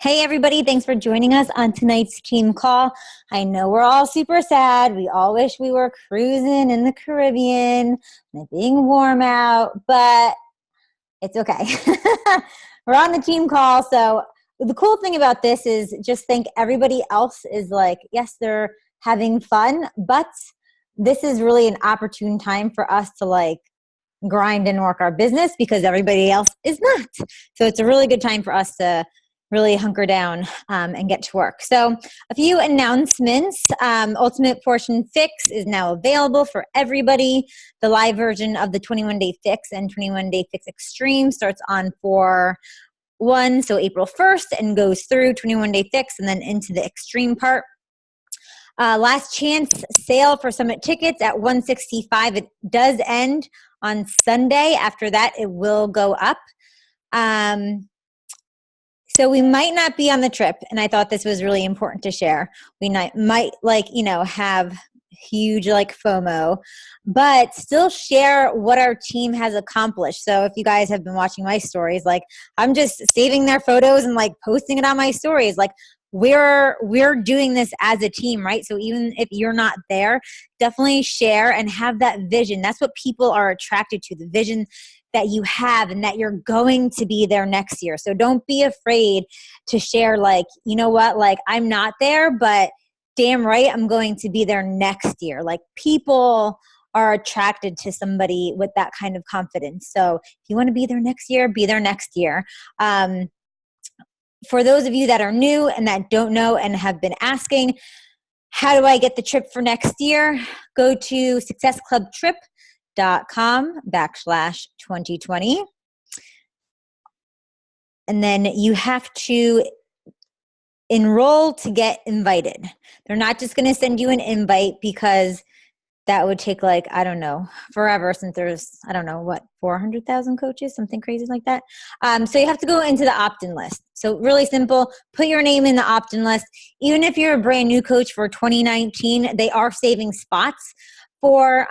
Hey, everybody. Thanks for joining us on tonight's team call. I know we're all super sad. We all wish we were cruising in the Caribbean and it being warm out, but it's okay. We're on the team call. So the cool thing about this is just think everybody else is like, yes, they're having fun, but this is really an opportune time for us to like grind and work our business because everybody else is not. So it's a really good time for us to really hunker down and get to work. So a few announcements. Ultimate Portion Fix is now available for everybody. The live version of the 21-Day Fix and 21-Day Fix Extreme starts on 4/1, so April 1st, and goes through 21-Day Fix and then into the Extreme part. Last chance sale for Summit tickets at $165. It does end on Sunday. After that, it will go up. So we might not be on the trip, and I thought this was really important to share. We might have huge FOMO, but still share what our team has accomplished. So if you guys have been watching my stories, I'm just saving their photos and posting it on my stories. We're doing this as a team, right? So even if you're not there, definitely share and have that vision. That's what people are attracted to, the vision that you have and that you're going to be there next year. So don't be afraid to share I'm not there, but damn right, I'm going to be there next year. People are attracted to somebody with that kind of confidence. So if you want to be there next year, be there next year. For those of you that are new and that don't know and have been asking, how do I get the trip for next year? Go to successclubtrip.com/2020. And then you have to enroll to get invited. They're not just going to send you an invite because that would take forever since there's, 400,000 coaches, something crazy like that. So you have to go into the opt-in list. So really simple, put your name in the opt-in list. Even if you're a brand new coach for 2019, they are saving spots for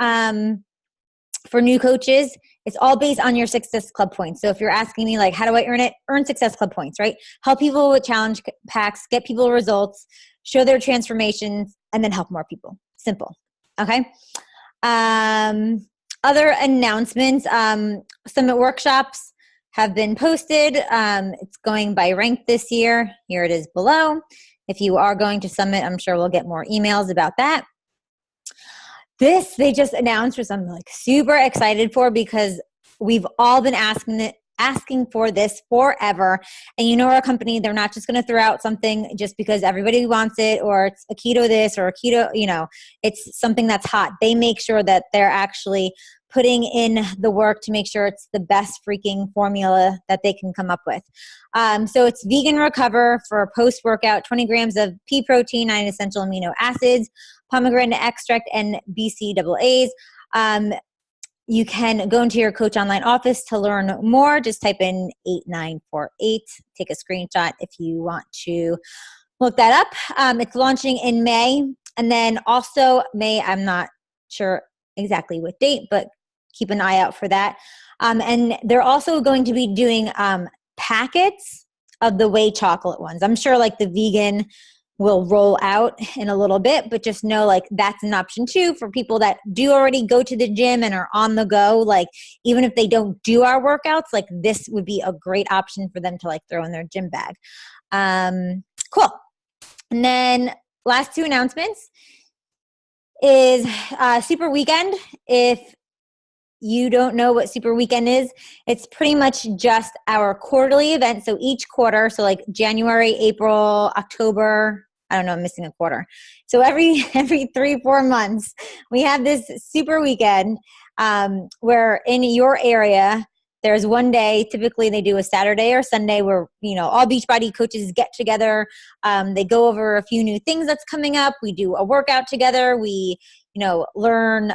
new coaches. It's all based on your Success Club points. So if you're asking me how do I earn it? Earn Success Club points, right? Help people with challenge packs, get people results, show their transformations, and then help more people. Simple. Okay. Other announcements, Summit workshops have been posted. It's going by rank this year. Here it is below. If you are going to Summit, I'm sure we'll get more emails about that. This they just announced, which I'm super excited for because we've all been asking for this forever. And our company, they're not just going to throw out something just because everybody wants it or it's a keto this or a keto, it's something that's hot. They make sure that they're actually putting in the work to make sure it's the best freaking formula that they can come up with. So it's Vegan Recover for post-workout, 20 grams of pea protein, 9 essential amino acids, pomegranate extract, and BCAAs. You can go into your Coach Online office to learn more. Just type in 8948. Take a screenshot if you want to look that up. It's launching in May. And then also May, I'm not sure exactly what date, but keep an eye out for that. And they're also going to be doing packets of the whey chocolate ones. I'm sure the vegan will roll out in a little bit, but just know that's an option too for people that do already go to the gym and are on the go. Even if they don't do our workouts, this would be a great option for them to throw in their gym bag. Cool. And then last two announcements is Super Weekend. If you don't know what Super Weekend is, it's pretty much just our quarterly event. So each quarter, so January, April, October, I'm missing a quarter. So every 3-4 months, we have this Super Weekend where in your area, there's one day, typically they do a Saturday or Sunday where, all Beachbody coaches get together. They go over a few new things that's coming up. We do a workout together. We, learn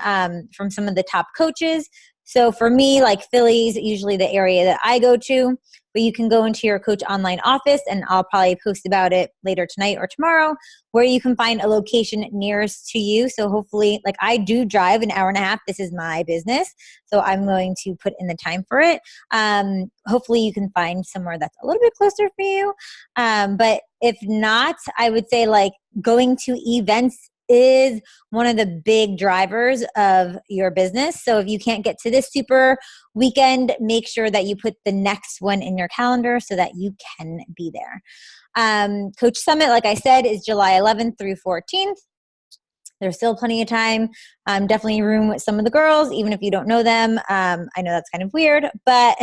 from some of the top coaches. So for me, like Philly's usually the area that I go to, but you can go into your Coach Online office, and I'll probably post about it later tonight or tomorrow, where you can find a location nearest to you. So hopefully, like I do drive an hour and a half. This is my business, so I'm going to put in the time for it. Hopefully you can find somewhere that's a little bit closer for you. But if not, I would say like going to events is one of the big drivers of your business. So if you can't get to this super weekend, make sure that you put the next one in your calendar so that you can be there. Coach Summit, like I said, is July 11th through 14th. There's still plenty of time. Definitely room with some of the girls, even if you don't know them. I know that's kind of weird, but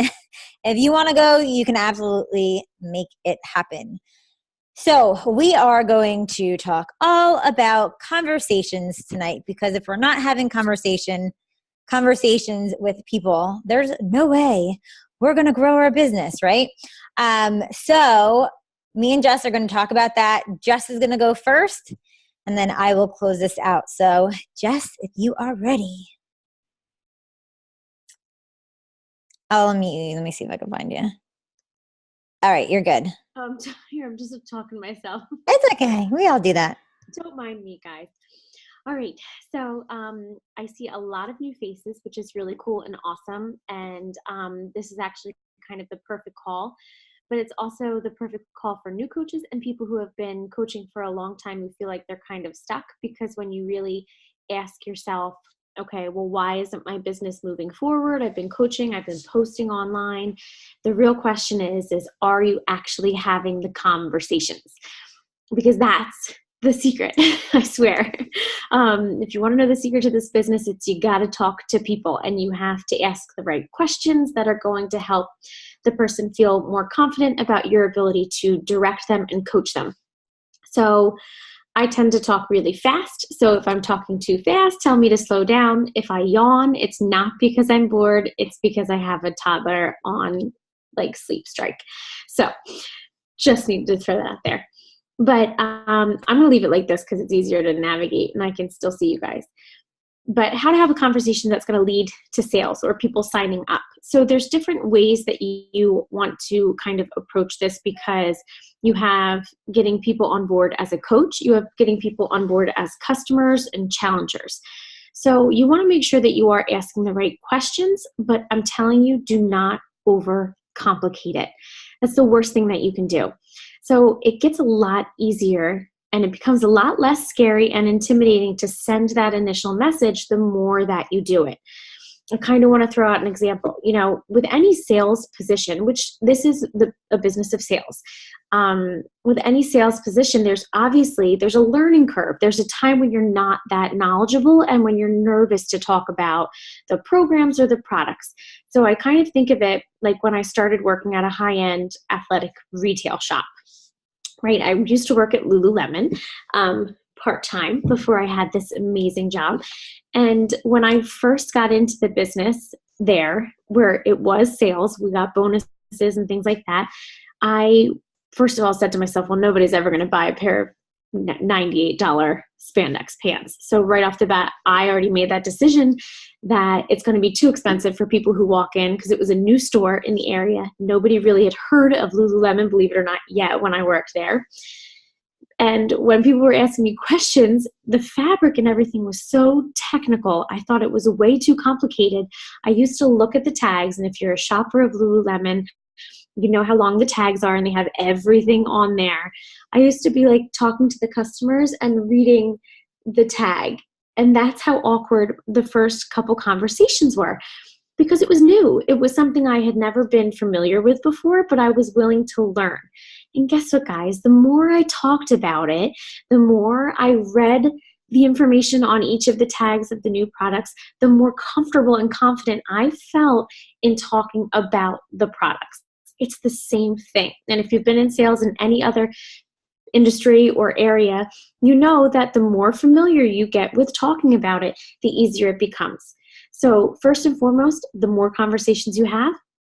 if you want to go, you can absolutely make it happen. So we are going to talk all about conversations tonight, because if we're not having conversations with people, there's no way we're going to grow our business, right? So me and Jess are going to talk about that. Jess is going to go first, and then I will close this out. So Jess, if you are ready. I'll unmute you. Let me see if I can find you. All right, you're good. Here, I'm just talking to myself. It's okay. We all do that. Don't mind me, guys. All right. So I see a lot of new faces, which is really cool and awesome. And this is actually kind of the perfect call, but it's also the perfect call for new coaches and people who have been coaching for a long time who feel like they're kind of stuck, because when you really ask yourself, okay, well, why isn't my business moving forward? I've been coaching, I've been posting online. The real question is are you actually having the conversations? Because that's the secret, I swear. If you want to know the secret to this business, it's you got to talk to people, and you have to ask the right questions that are going to help the person feel more confident about your ability to direct them and coach them. So I tend to talk really fast. So if I'm talking too fast, tell me to slow down. If I yawn, it's not because I'm bored. It's because I have a toddler on like sleep strike. So just need to throw that out there. But I'm going to leave it like this because it's easier to navigate and I can still see you guys. But how to have a conversation that's going to lead to sales or people signing up. So there's different ways that you want to kind of approach this, because you have getting people on board as a coach, you have getting people on board as customers and challengers. So you want to make sure that you are asking the right questions, but I'm telling you, do not overcomplicate it. That's the worst thing that you can do. So it gets a lot easier and it becomes a lot less scary and intimidating to send that initial message the more that you do it. I kind of want to throw out an example. You know, with any sales position, which this is a business of sales, with any sales position, there's a learning curve. There's a time when you're not that knowledgeable and when you're nervous to talk about the programs or the products. So I kind of think of it like when I started working at a high-end athletic retail shop. Right, I used to work at Lululemon part-time before I had this amazing job. And when I first got into the business there, where it was sales, we got bonuses and things like that, I first of all said to myself, well, nobody's ever going to buy a pair of $98 spandex pants. So right off the bat, I already made that decision that it's going to be too expensive for people who walk in, because it was a new store in the area. Nobody really had heard of Lululemon, believe it or not, yet when I worked there. And when people were asking me questions, the fabric and everything was so technical. I thought it was way too complicated. I used to look at the tags, and if you're a shopper of Lululemon, you know how long the tags are and they have everything on there. I used to be like talking to the customers and reading the tag. And that's how awkward the first couple conversations were, because it was new. It was something I had never been familiar with before, but I was willing to learn. And guess what, guys? The more I talked about it, the more I read the information on each of the tags of the new products, the more comfortable and confident I felt in talking about the products. It's the same thing. And if you've been in sales in any other industry or area, you know that the more familiar you get with talking about it, the easier it becomes. So first and foremost, the more conversations you have,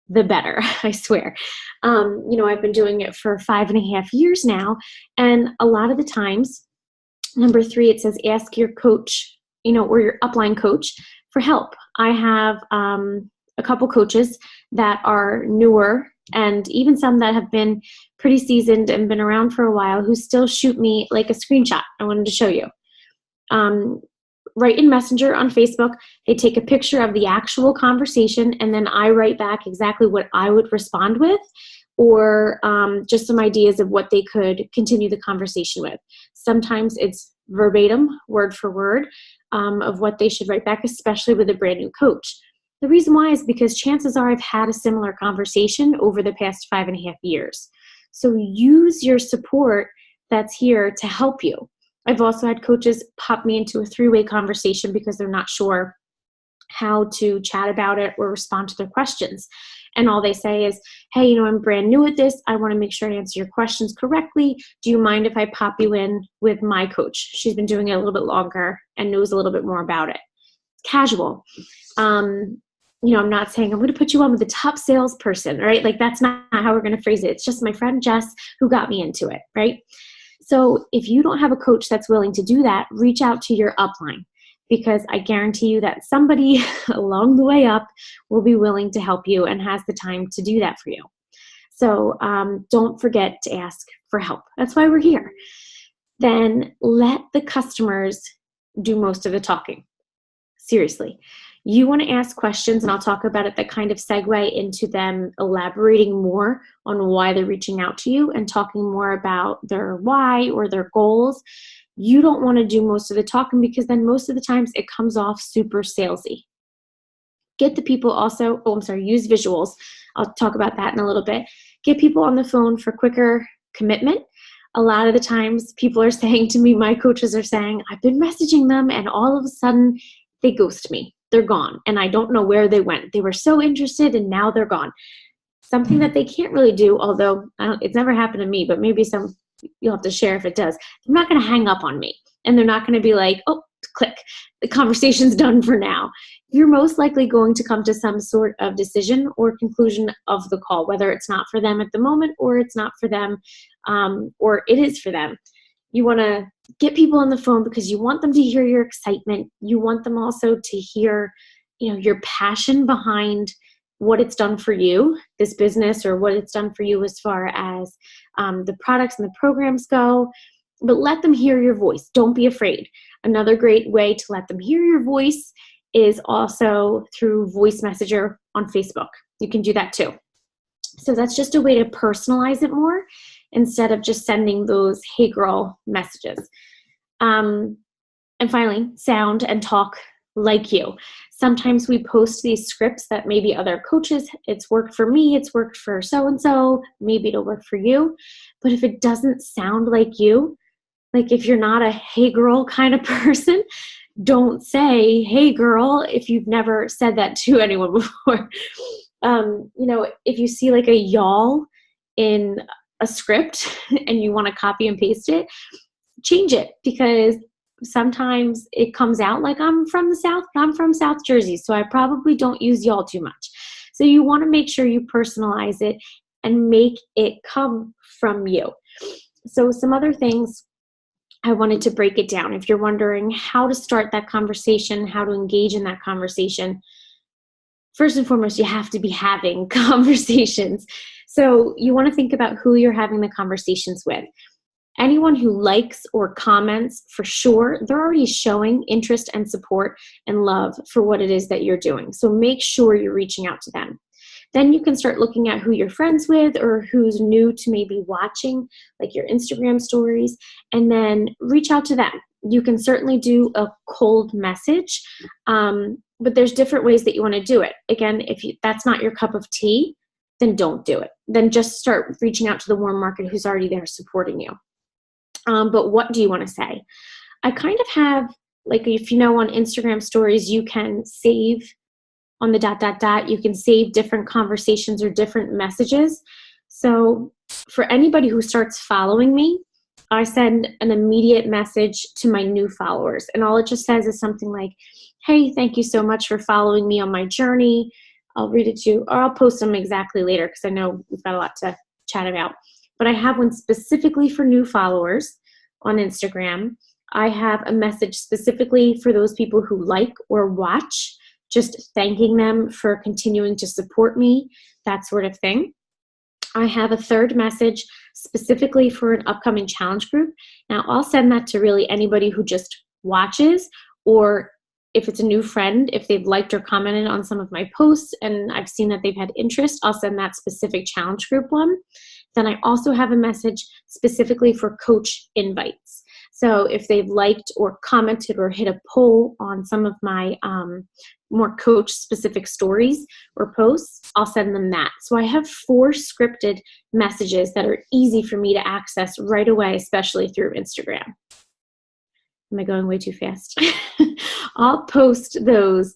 the better, I swear. I've been doing it for 5.5 years now. And a lot of the times, number 3, it says ask your coach, or your upline coach for help. I have a couple coaches that are newer, and even some that have been pretty seasoned and been around for a while, who still shoot me like a screenshot. I wanted to show you. Right in Messenger on Facebook, they take a picture of the actual conversation, and then I write back exactly what I would respond with, or just some ideas of what they could continue the conversation with. Sometimes it's verbatim, word for word, of what they should write back, especially with a brand new coach. The reason why is because chances are I've had a similar conversation over the past 5.5 years. So use your support that's here to help you. I've also had coaches pop me into a 3-way conversation because they're not sure how to chat about it or respond to their questions. And all they say is, hey, I'm brand new at this. I want to make sure I answer your questions correctly. Do you mind if I pop you in with my coach? She's been doing it a little bit longer and knows a little bit more about it. Casual. I'm not saying I'm going to put you on with the top salesperson, right? Like, that's not how we're going to phrase it. It's just my friend Jess who got me into it, right? So if you don't have a coach that's willing to do that, reach out to your upline, because I guarantee you that somebody along the way up will be willing to help you and has the time to do that for you. So don't forget to ask for help. That's why we're here. Then let the customers do most of the talking. Seriously. You want to ask questions, and I'll talk about it, that kind of segue into them elaborating more on why they're reaching out to you and talking more about their why or their goals. You don't want to do most of the talking, because then most of the times it comes off super salesy. Get the people also, use visuals. I'll talk about that in a little bit. Get people on the phone for quicker commitment. A lot of the times people are saying to me, my coaches are saying, I've been messaging them and all of a sudden they ghost me. They're gone, and I don't know where they went. They were so interested, and now they're gone. Something that they can't really do, although it's never happened to me, but maybe you'll have to share if it does. They're not going to hang up on me, and they're not going to be like, oh, click, the conversation's done for now. You're most likely going to come to some sort of decision or conclusion of the call, whether it's not for them at the moment, or it's not for them, or it is for them. You want to get people on the phone because you want them to hear your excitement. You want them also to hear, your passion behind what it's done for you, this business, or what it's done for you as far as the products and the programs go. But let them hear your voice. Don't be afraid. Another great way to let them hear your voice is also through voice messenger on Facebook. You can do that too. So that's just a way to personalize it more instead of just sending those hey girl messages. And finally, sound and talk like you. Sometimes we post these scripts that maybe other coaches, it's worked for me, it's worked for so-and-so, maybe it'll work for you. But if it doesn't sound like you, like if you're not a hey girl kind of person, don't say hey girl if you've never said that to anyone before. If you see like a y'all in a script and you want to copy and paste it, change it, because sometimes it comes out like I'm from the South, but I'm from South Jersey, so I probably don't use y'all too much. So you want to make sure you personalize it and make it come from you. So some other things I wanted to break it down. If you're wondering how to start that conversation, how to engage in that conversation, first and foremost, you have to be having conversations. So you want to think about who you're having the conversations with. Anyone who likes or comments, for sure, they're already showing interest and support and love for what it is that you're doing. So make sure you're reaching out to them. Then you can start looking at who you're friends with or who's new to maybe watching, like your Instagram stories, and then reach out to them. You can certainly do a cold message, but there's different ways that you want to do it. Again, if that's not your cup of tea, then don't do it. Then just start reaching out to the warm market who's already there supporting you. But what do you want to say? I kind of have, like, if on Instagram stories, you can save on the ... you can save different conversations or different messages. So for anybody who starts following me, I send an immediate message to my new followers. And all it just says is something like, hey, thank you so much for following me on my journey. I'll read it to you, or I'll post them exactly later because I know we've got a lot to chat about. But I have one specifically for new followers on Instagram. I have a message specifically for those people who like or watch just thanking them for continuing to support me, that sort of thing. I have a third message specifically for an upcoming challenge group. Now, I'll send that to really anybody who just watches, or if it's a new friend, if they've liked or commented on some of my posts and I've seen that they've had interest, I'll send that specific challenge group one. Then I also have a message specifically for coach invites. So if they've liked or commented or hit a poll on some of my more coach specific stories or posts, I'll send them that. So I have 4 scripted messages that are easy for me to access right away, especially through Instagram. Am I going way too fast? I'll post those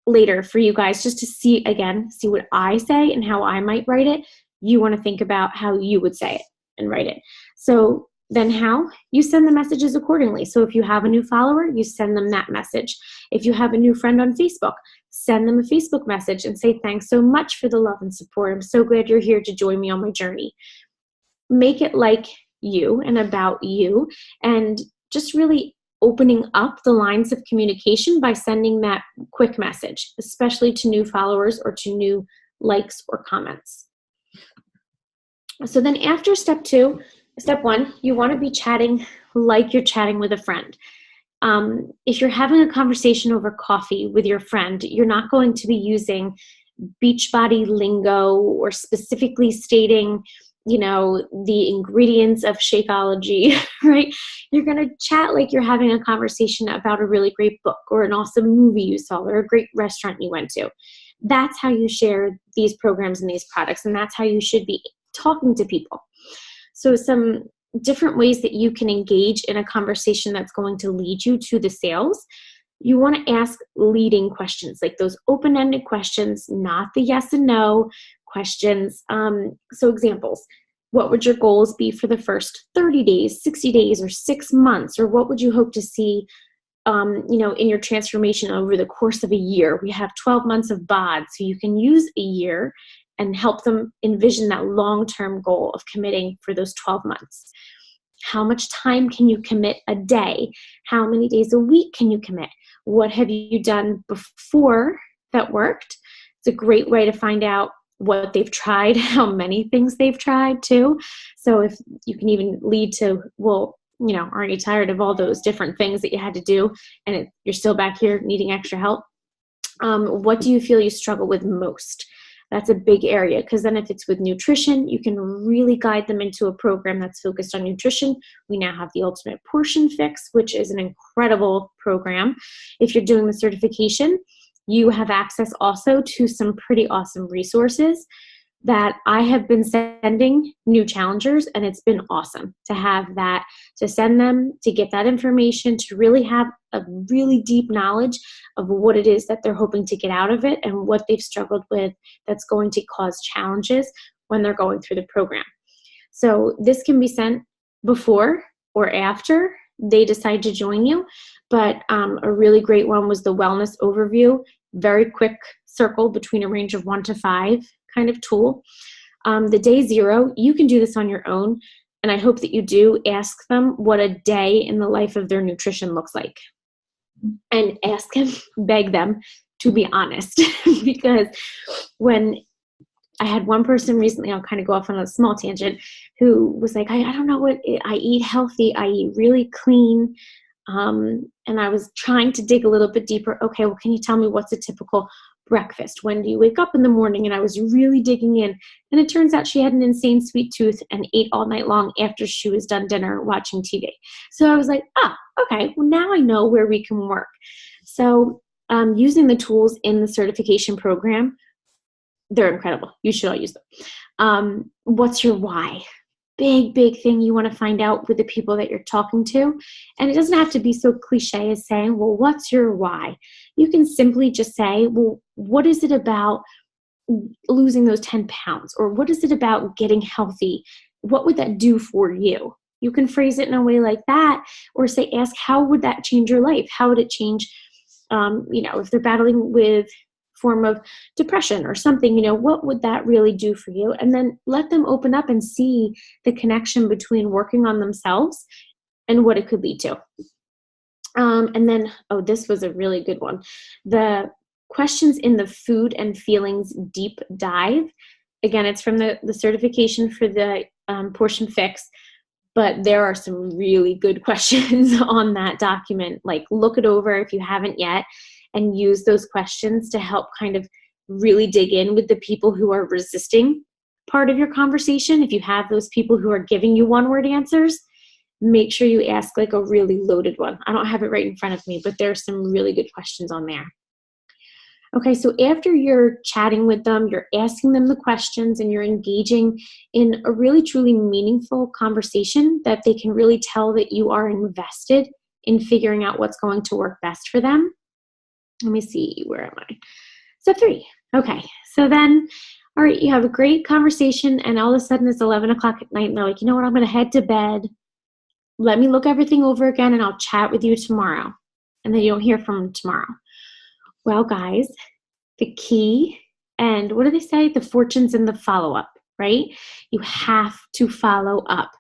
later for you guys just to see what I say and how I might write it. You want to think about how you would say it and write it. So then how? You send the messages accordingly. So if you have a new follower, you send them that message. If you have a new friend on Facebook, send them a Facebook message and say, thanks so much for the love and support. I'm so glad you're here to join me on my journey. Make it like you and about you, and just really opening up the lines of communication by sending that quick message, especially to new followers or to new likes or comments. So then after step 1, you want to be chatting like you're chatting with a friend. If you're having a conversation over coffee with your friend, you're not going to be using Beachbody lingo or specifically stating, the ingredients of Shakeology, right? You're going to chat like you're having a conversation about a really great book or an awesome movie you saw or a great restaurant you went to. That's how you share these programs and these products, and that's how you should be talking to people. So some different ways that you can engage in a conversation that's going to lead you to the sales. You want to ask leading questions, like those open-ended questions, not the yes and no questions. So examples, what would your goals be for the first 30 days, 60 days, or 6 months? Or what would you hope to see, in your transformation over the course of a year? We have 12 months of BOD, so you can use a year and help them envision that long-term goal of committing for those 12 months. How much time can you commit a day? How many days a week can you commit? What have you done before that worked? It's a great way to find out what they've tried, how many things they've tried too. So if you can even lead to, aren't you tired of all those different things that you had to do and you're still back here needing extra help? What do you feel you struggle with most? That's a big area, because then if it's with nutrition, you can really guide them into a program that's focused on nutrition. We now have the Ultimate Portion Fix, which is an incredible program. If you're doing the certification, you have access also to some pretty awesome resources that I have been sending new challengers, and it's been awesome to have that, to send them, to get that information, to really have a really deep knowledge of what it is that they're hoping to get out of it and what they've struggled with that's going to cause challenges when they're going through the program. So this can be sent before or after they decide to join you, but a really great one was the Wellness Overview, very quick circle between a range of 1 to 5 kind of tool. The day 0, you can do this on your own, and I hope that you do ask them what a day in the life of their nutrition looks like. And ask them, beg them to be honest. Because when I had one person recently, I'll kind of go off on a small tangent, who was like, I don't know what, I eat healthy, I eat really clean. And I was trying to dig a little bit deeper. Okay, well, can you tell me what's a typical breakfast? When do you wake up in the morning? And I was really digging in. And it turns out she had an insane sweet tooth and ate all night long after she was done dinner watching TV. So I was like, okay, well, now I know where we can work. So using the tools in the certification program, they're incredible. You should all use them. What's your why? Big thing you want to find out with the people that you're talking to. And it doesn't have to be so cliche as saying, well, what's your why? You can simply just say, well, what is it about losing those 10 pounds? Or what is it about getting healthy? What would that do for you? You can phrase it in a way like that, or ask, how would that change your life? How would it change, if they're battling with form of depression or something, what would that really do for you? And then let them open up and see the connection between working on themselves and what it could lead to. And then, oh, this was a really good one. The questions in the food and feelings deep dive. Again, it's from the certification for the Portion Fix, but there are some really good questions on that document. Like, look it over if you haven't yet and use those questions to help kind of really dig in with the people who are resisting part of your conversation. If you have those people who are giving you one-word answers, make sure you ask like a really loaded one. I don't have it right in front of me, but there's some really good questions on there. Okay, so after you're chatting with them, you're asking them the questions, and you're engaging in a really truly meaningful conversation that they can really tell that you are invested in figuring out what's going to work best for them. Let me see, where am I? Step 3. Okay, so then, all right, you have a great conversation, and all of a sudden it's 11 o'clock at night, and they're like, you know what, I'm going to head to bed. Let me look everything over again, and I'll chat with you tomorrow. And then you don't hear from them tomorrow. Well, guys, the key, and what do they say? The fortune's in the follow-up, right? You have to follow up.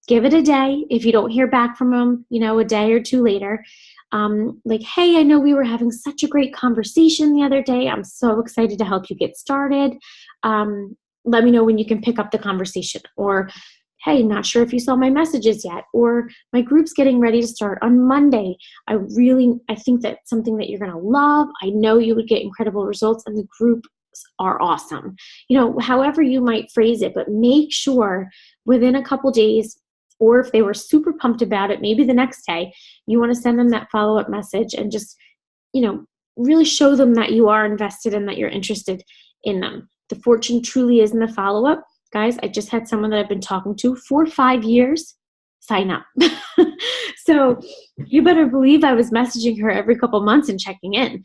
Give it a day. If you don't hear back from them, a day or two later, like, hey, I know we were having such a great conversation the other day. I'm so excited to help you get started. Let me know when you can pick up the conversation. Or, hey, not sure if you saw my messages yet, or my group's getting ready to start on Monday. I think that's something that you're going to love. I know you would get incredible results, and the groups are awesome. However you might phrase it, but make sure within a couple days, or if they were super pumped about it, maybe the next day, you want to send them that follow-up message and just, really show them that you are invested and that you're interested in them. The fortune truly is in the follow-up. Guys, I just had someone that I've been talking to for 5 years sign up. So you better believe I was messaging her every couple months and checking in.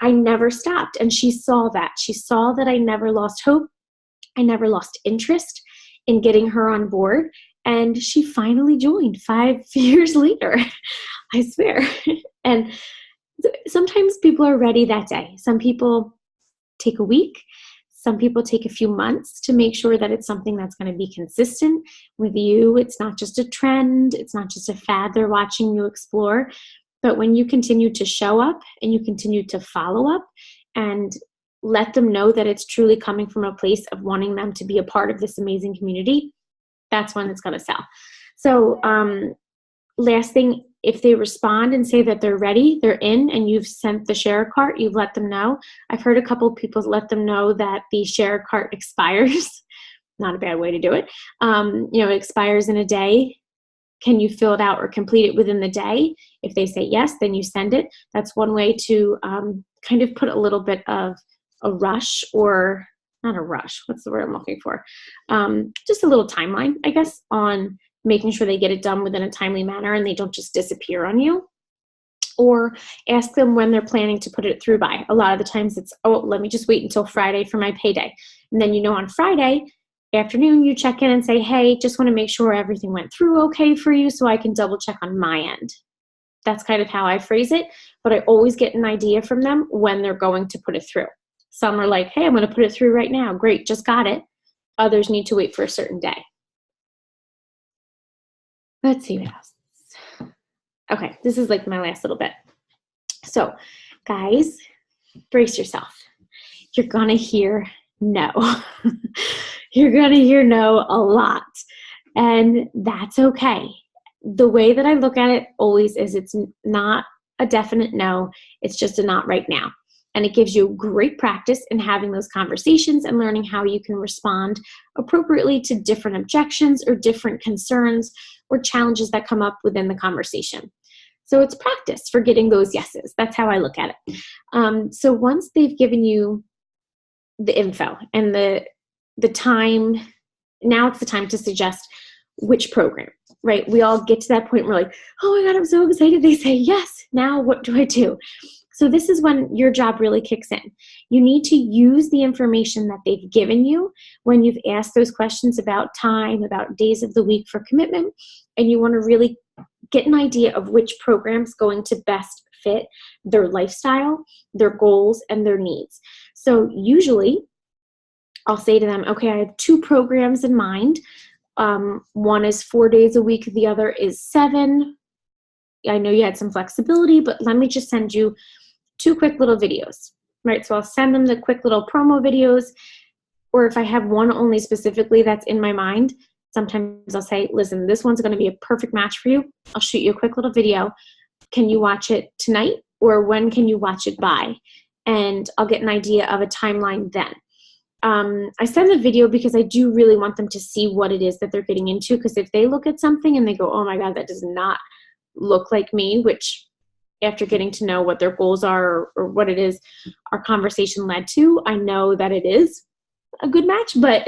I never stopped. And she saw that. She saw that I never lost hope. I never lost interest in getting her on board. And she finally joined 5 years later. I swear. And sometimes people are ready that day. Some people take a week. Some people take a few months to make sure that it's something that's going to be consistent with you. It's not just a trend. It's not just a fad they're watching you explore. But when you continue to show up and you continue to follow up and let them know that it's truly coming from a place of wanting them to be a part of this amazing community, that's when it's going to sell. So last thing, if they respond and say that they're ready, they're in, and you've sent the share cart, you've let them know. I've heard a couple of people let them know that the share cart expires. Not a bad way to do it. It expires in a day. Can you fill it out or complete it within the day? If they say yes, then you send it. That's one way to kind of put a little bit of a rush, or not a rush, what's the word I'm looking for? Just a little timeline, I guess, on making sure they get it done within a timely manner and they don't just disappear on you. Or ask them when they're planning to put it through by. A lot of the times it's, let me just wait until Friday for my payday. And then on Friday afternoon, you check in and say, hey, just want to make sure everything went through okay for you so I can double check on my end. That's kind of how I phrase it, but I always get an idea from them when they're going to put it through. Some are like, hey, I'm going to put it through right now. Great, just got it. Others need to wait for a certain day. Let's see what else. Okay, this is like my last little bit. So, guys, brace yourself. You're going to hear no. You're going to hear no a lot, and that's okay. The way that I look at it always is it's not a definite no, it's just a not right now. And it gives you great practice in having those conversations and learning how you can respond appropriately to different objections or different concerns or challenges that come up within the conversation. So it's practice for getting those yeses. That's how I look at it. So once they've given you the info and the time, now it's the time to suggest which program, right? We all get to that point where we're like, oh my God, I'm so excited. They say yes. Now what do I do? So this is when your job really kicks in. You need to use the information that they've given you when you've asked those questions about time, about days of the week for commitment, and you want to really get an idea of which program's going to best fit their lifestyle, their goals, and their needs. So usually I'll say to them, okay, I have 2 programs in mind. One is 4 days a week. The other is 7. I know you had some flexibility, but let me just send you 2 quick little videos, right? So I'll send them the quick little promo videos, or if I have one only specifically that's in my mind, sometimes I'll say, listen, this one's going to be a perfect match for you. I'll shoot you a quick little video. Can you watch it tonight, or when can you watch it by? And I'll get an idea of a timeline then. I send the video because I do really want them to see what it is that they're getting into, because if they look at something and they go, oh my God, that does not look like me, which after getting to know what their goals are, or what it is our conversation led to, I know that it is a good match. But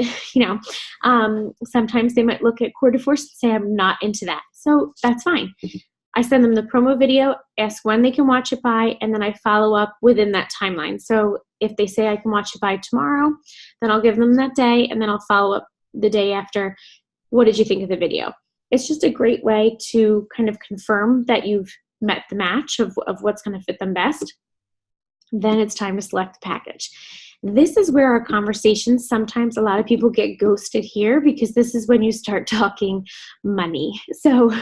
sometimes they might look at Core de Force and say, I'm not into that. So that's fine. I send them the promo video, ask when they can watch it by, and then I follow up within that timeline. So if they say I can watch it by tomorrow, then I'll give them that day, and then I'll follow up the day after. What did you think of the video? It's just a great way to kind of confirm that you've met the match of what's going to fit them best. Then it's time to select the package. This is where our conversations, sometimes a lot of people get ghosted here, because this is when you start talking money. So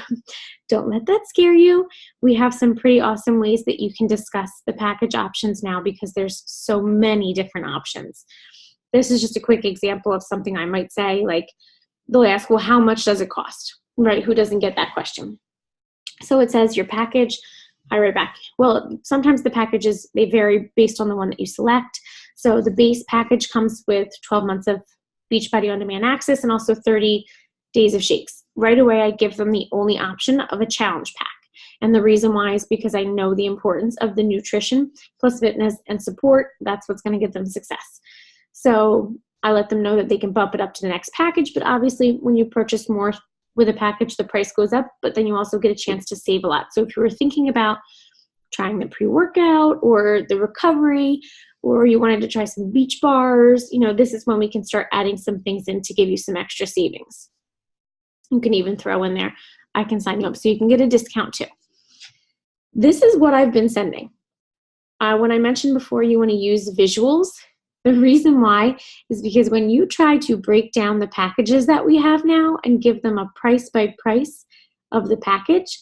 don't let that scare you. We have some pretty awesome ways that you can discuss the package options now, because there's so many different options. This is just a quick example of something I might say, like they'll ask, well, how much does it cost? Right? Who doesn't get that question? So it says your package. I write back, well, sometimes the packages, they vary based on the one that you select. So the base package comes with 12 months of Beachbody On Demand access and also 30 days of shakes. Right away, I give them the only option of a challenge pack. And the reason why is because I know the importance of the nutrition plus fitness and support. That's what's going to give them success. So I let them know that they can bump it up to the next package. But obviously, when you purchase more with a package, the price goes up, but then you also get a chance to save a lot. So if you were thinking about trying the pre-workout or the recovery, or you wanted to try some beach bars, this is when we can start adding some things in to give you some extra savings. You can even throw in there, I can sign you up so you can get a discount too. This is what I've been sending. When I mentioned before you want to use visuals, the reason why is because when you try to break down the packages that we have now and give them a price by price of the package,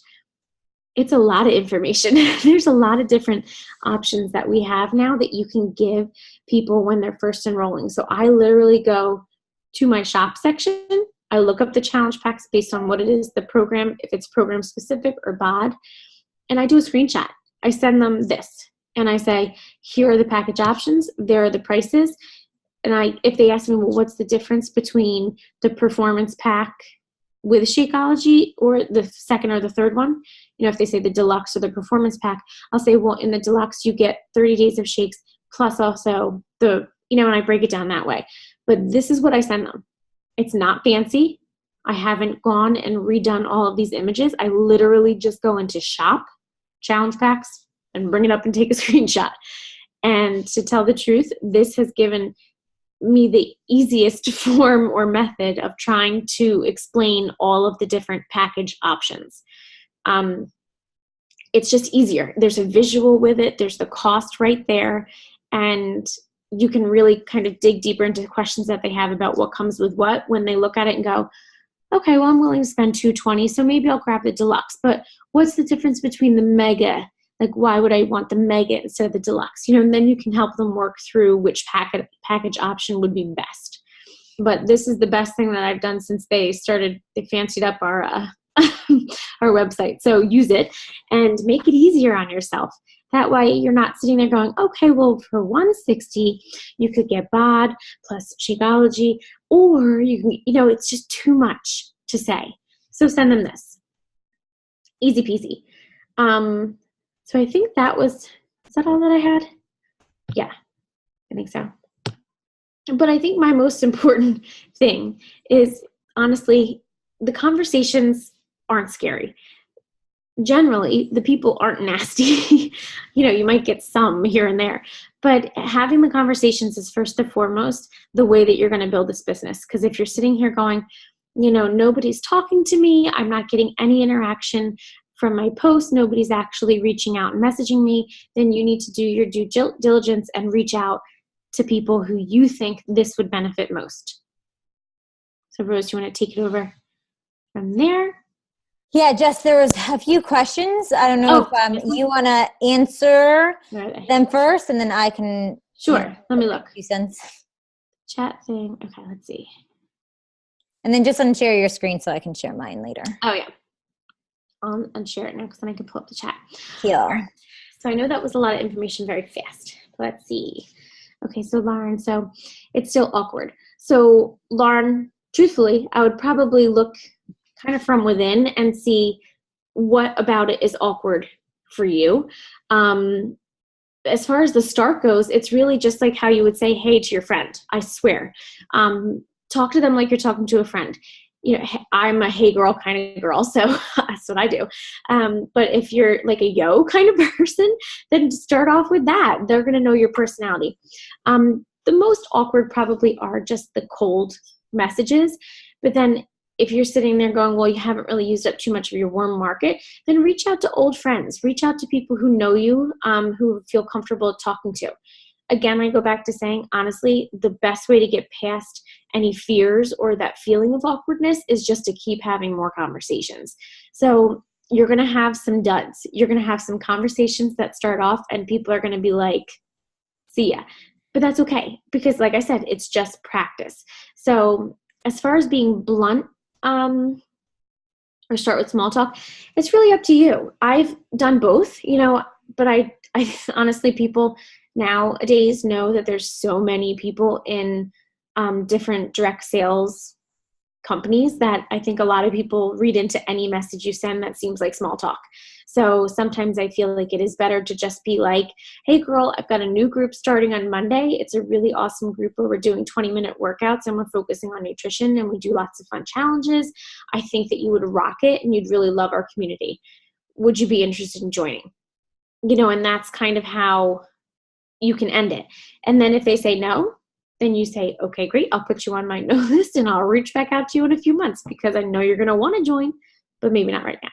it's a lot of information. There's a lot of different options that we have now that you can give people when they're first enrolling. So I literally go to my shop section. I look up the challenge packs based on what it is, the program, if it's program specific or BOD, and I do a screenshot. I send them this. And I say, here are the package options. There are the prices. And if they ask me, well, what's the difference between the performance pack with Shakeology or the second or the third one? If they say the deluxe or the performance pack, I'll say, well, in the deluxe, you get 30 days of shakes plus also and I break it down that way. But this is what I send them. It's not fancy. I haven't gone and redone all of these images. I literally just go into shop, challenge packs, and bring it up and take a screenshot. And to tell the truth, this has given me the easiest form or method of trying to explain all of the different package options. It's just easier. There's a visual with it. There's the cost right there. And you can really kind of dig deeper into questions that they have about what comes with what when they look at it and go, okay, well, I'm willing to spend $220, so maybe I'll grab the deluxe. But what's the difference between the mega? Like, why would I want the mega instead of the deluxe? And then you can help them work through which package option would be best. But this is the best thing that I've done since they fancied up our our website. So use it and make it easier on yourself. That way you're not sitting there going, okay, well, for $160, you could get BOD plus Shakeology, or you can, it's just too much to say. So send them this. Easy peasy. So I think is that all that I had? Yeah, I think so. But I think my most important thing is, honestly, the conversations aren't scary. Generally, the people aren't nasty. You might get some here and there, but having the conversations is first and foremost the way that you're going to build this business. Because if you're sitting here going, nobody's talking to me, I'm not getting any interaction from my posts, nobody's actually reaching out and messaging me, then you need to do your due diligence and reach out to people who you think this would benefit most. So Rose, do you want to take it over from there? Yeah, Jess, there was a few questions. I don't know if you want to answer them first, and then I can. Sure. Let me look. 2 cents. Chat thing. Okay, let's see. And then just unshare your screen so I can share mine later. Oh, yeah. I'll unshare it now because then I can pull up the chat. Yeah. So I know that was a lot of information very fast. Let's see. Okay, so Lauren, so it's still awkward. So Lauren, truthfully, I would probably look kind of from within and see what about it is awkward for you. As far as the start goes, it's really just like how you would say hey to your friend. I swear. Talk to them like you're talking to a friend. You know, I'm a hey girl kind of girl, so that's what I do. But if you're like a yo kind of person, then start off with that. They're going to know your personality. The most awkward probably are just the cold messages. But then if you're sitting there going, well, you haven't really used up too much of your warm market, then reach out to old friends. Reach out to people who know you, who feel comfortable talking to. Again, I go back to saying, honestly, the best way to get past any fears or that feeling of awkwardness is just to keep having more conversations. So you're going to have some duds. You're going to have some conversations that start off and people are going to be like, see ya. But that's okay because like I said, it's just practice. So as far as being blunt, or start with small talk, it's really up to you. I've done both, but I honestly, people nowadays know that there's so many people in different direct sales companies that I think a lot of people read into any message you send that seems like small talk. So sometimes I feel like it is better to just be like, hey girl, I've got a new group starting on Monday. It's a really awesome group where we're doing 20-minute workouts and we're focusing on nutrition and we do lots of fun challenges. I think that you would rock it and you'd really love our community. Would you be interested in joining? And that's kind of how you can end it. And then if they say no, then you say, okay, great. I'll put you on my no list and I'll reach back out to you in a few months because I know you're going to want to join, but maybe not right now.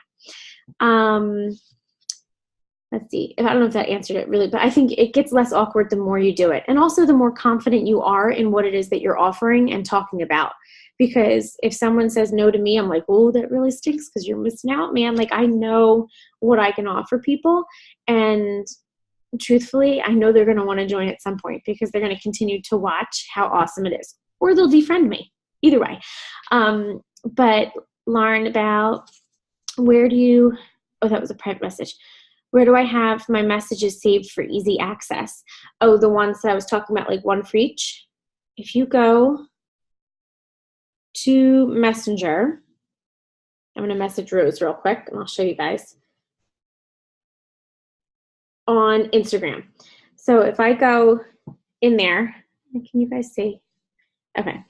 Let's see. I don't know if that answered it really, but I think it gets less awkward the more you do it. And also the more confident you are in what it is that you're offering and talking about. Because if someone says no to me, I'm like, oh, that really stinks because you're missing out, man. Like I know what I can offer people. And truthfully, I know they're going to want to join at some point because they're going to continue to watch how awesome it is. Or they'll defriend me. Either way. But Lauren, about that was a private message. Where do I have my messages saved for easy access? Oh, the ones that I was talking about, like one for each. If you go to Messenger, I'm going to message Rose real quick and I'll show you guys. On Instagram. So if I go in there, can you guys see? Okay,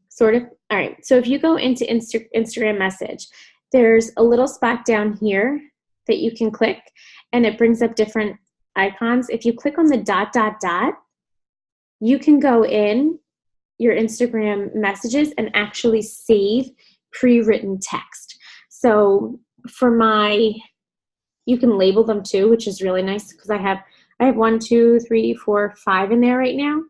sort of. All right, so if you go into Instagram message, there's a little spot down here that you can click and it brings up different icons. If you click on the ... you can go in your Instagram messages and actually save pre-written text. So you can label them too, which is really nice because I have 1, 2, 3, 4, 5 in there right now.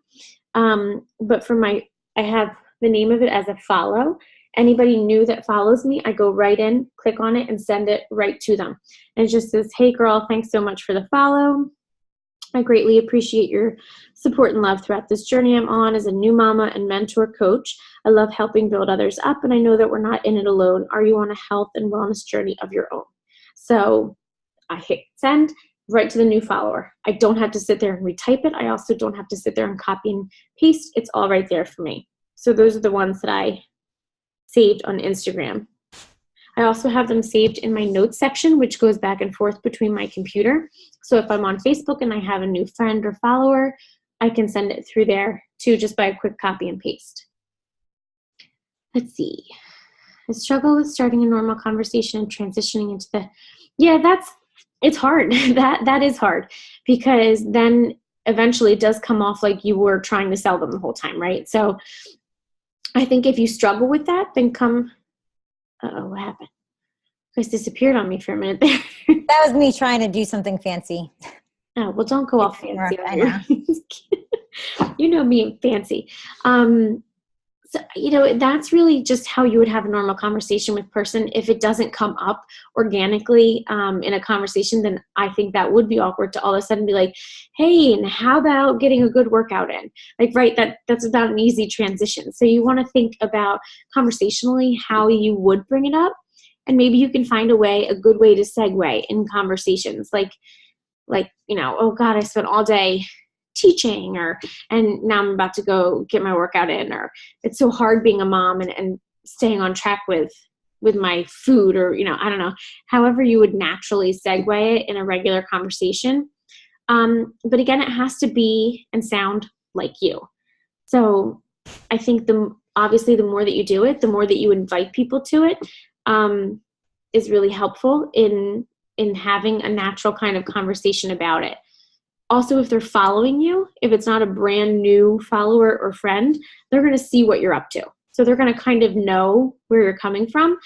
But I have the name of it as a follow. Anybody new that follows me, I go right in, click on it, and send it right to them. And it just says, hey girl, thanks so much for the follow. I greatly appreciate your support and love throughout this journey I'm on as a new mama and mentor coach. I love helping build others up, and I know that we're not in it alone. Are you on a health and wellness journey of your own? So I hit send right to the new follower. I don't have to sit there and retype it. I also don't have to sit there and copy and paste. It's all right there for me. So those are the ones that I saved on Instagram. I also have them saved in my notes section, which goes back and forth between my computer. So if I'm on Facebook and I have a new friend or follower, I can send it through there too, just by a quick copy and paste. Let's see. I struggle with starting a normal conversation and transitioning into it's hard. That is hard because then eventually it does come off like you were trying to sell them the whole time, right? So I think if you struggle with that, then what happened? You guys disappeared on me for a minute there. That was me trying to do something fancy. Oh, well, don't go all fancy. I know. You know me, fancy. So, that's really just how you would have a normal conversation with person. If it doesn't come up organically in a conversation, then I think that would be awkward to all of a sudden be like, hey, and how about getting a good workout in? Like, right, that's about an easy transition. So you want to think about conversationally how you would bring it up. And maybe you can find a good way to segue in conversations. Like, oh God, I spent all day teaching, and now I'm about to go get my workout in, or it's so hard being a mom and staying on track with my food, or, I don't know, however you would naturally segue it in a regular conversation. But again, it has to be and sound like you. So I think obviously the more that you do it, the more that you invite people to it, is really helpful in having a natural kind of conversation about it. Also, if they're following you, if it's not a brand new follower or friend, they're going to see what you're up to. So they're going to kind of know where you're coming from,